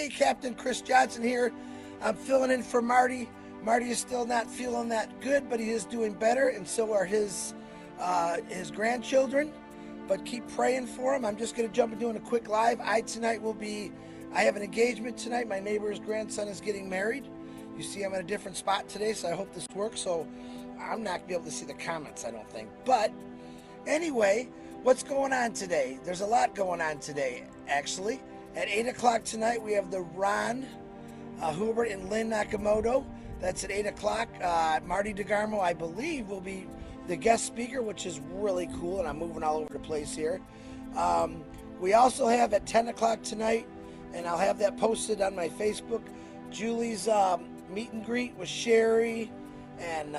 Captain Chris Johnson here. I'm filling in for Marty. Marty is still not feeling that good, but he is doing better, and so are his grandchildren. But keep praying for him. I'm just going to jump into a quick live. I have an engagement tonight. My neighbor's grandson is getting married. You see I'm in a different spot today, so I hope this works. So I'm not going to be able to see the comments, I don't think. But anyway, what's going on today? There's a lot going on today, actually. At 8 o'clock tonight, we have the Ron Hubert and Lynn Nakamoto. That's at 8 o'clock. Marty DeGarmo, I believe, will be the guest speaker, which is really cool, and I'm moving all over the place here. We also have at 10 o'clock tonight, and I'll have that posted on my Facebook, Julie's meet and greet with Sherry and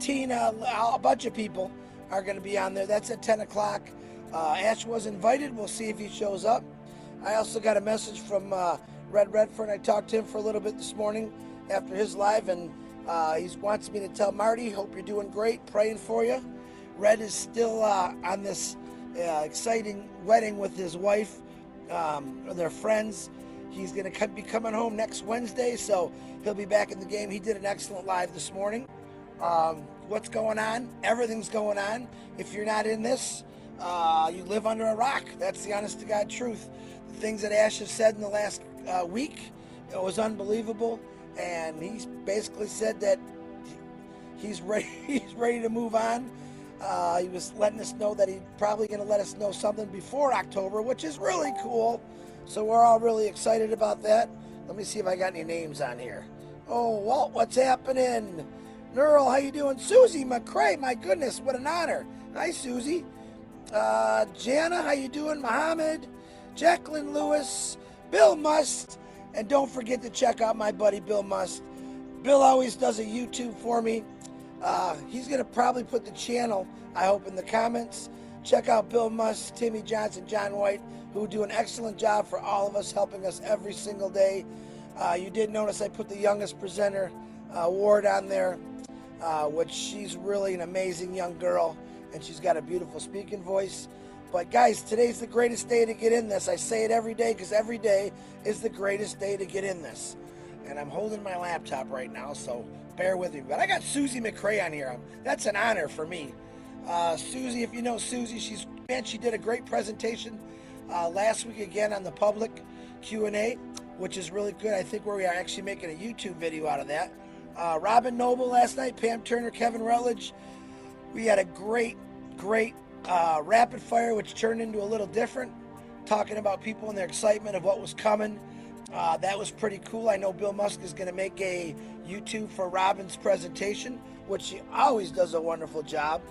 Tina. A bunch of people are going to be on there. That's at 10 o'clock. Ash was invited. We'll see if he shows up. I also got a message from Red Redfern. I talked to him for a little bit this morning after his live, and he wants me to tell Marty, hope you're doing great, praying for you. Red is still on this exciting wedding with his wife, their friends. He's going to be coming home next Wednesday, so he'll be back in the game. He did an excellent live this morning. What's going on? Everything's going on. If you're not in this, you live under a rock. That's the honest to God truth. The things that Ash has said in the last week, it was unbelievable. And he's basically said that he's ready to move on. He was letting us know that he's probably going to let us know something before October, which is really cool. So we're all really excited about that. Let me see if I got any names on here. Oh, Walt, what's happening? Neural, how you doing? Susie McCrae, my goodness, what an honor. Hi, Susie. Jana, how you doing? Mohammed, Jacqueline Lewis, Bill Must. And don't forget to check out my buddy Bill Must. Bill always does a YouTube for me. He's going to probably put the channel, I hope, in the comments. Check out Bill Must, Timmy Johnson, John White, who do an excellent job for all of us, helping us every single day. You did notice I put the youngest presenter award on there, which she's really an amazing young girl, and she's got a beautiful speaking voice. But guys, today's the greatest day to get in this. I say it every day because every day is the greatest day to get in this. And I'm holding my laptop right now, so bear with me. But I got Susie McCrae on here. That's an honor for me. Susie, if you know Susie, she did a great presentation last week again on the public Q&A, which is really good. I think we are actually making a YouTube video out of that. Robin Noble last night, Pam Turner, Kevin Rutledge. We had a great rapid fire, which turned into a little different, talking about people and their excitement of what was coming. That was pretty cool. I know Bill Musk is going to make a YouTube for Robin's presentation, which she always does a wonderful job.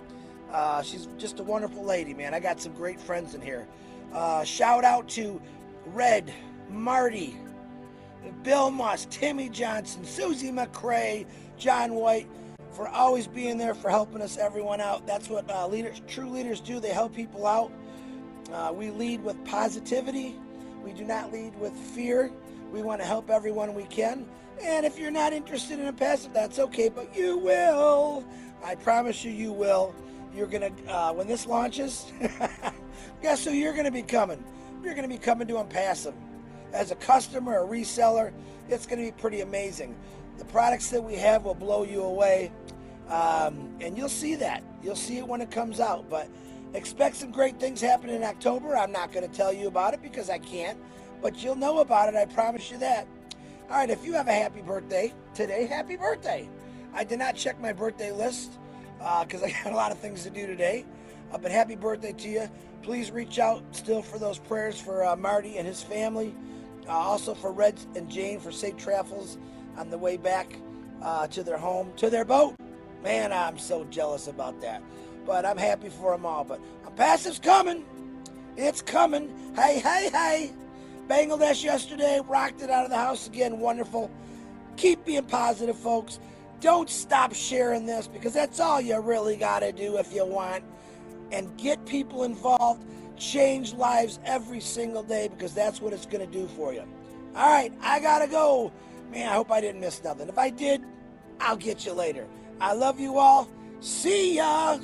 She's just a wonderful lady, man. I got some great friends in here. Shout out to Red, Marty, Bill Musk, Timmy Johnson, Susie McCrae, John White, for always being there, for helping us, everyone out. That's what true leaders do. They help people out. We lead with positivity. We do not lead with fear. We want to help everyone we can. And if you're not interested in Onpassive, that's okay, but you will. I promise you, you will. You're going to, when this launches, guess who you're going to be coming? You're going to be coming to Onpassive. As a customer, a reseller, it's going to be pretty amazing. The products that we have will blow you away, and you'll see that. You'll see it when it comes out, but expect some great things happening in October. I'm not going to tell you about it because I can't, but you'll know about it, I promise you that. All right, if you have a happy birthday today, happy birthday. I did not check my birthday list because I got a lot of things to do today, but happy birthday to you. Please reach out still for those prayers for Marty and his family, also for Red and Jane for safe travels on the way back to their home, to their boat. Man, I'm so jealous about that. But I'm happy for them all. But Onpassive's coming. It's coming. Hey, hey, hey. Bangladesh yesterday, rocked it out of the house again. Wonderful. Keep being positive, folks. Don't stop sharing this, because that's all you really got to do if you want. And get people involved. Change lives every single day, because that's what it's going to do for you. All right, I got to go. Man, I hope I didn't miss nothing. If I did, I'll get you later. I love you all. See ya.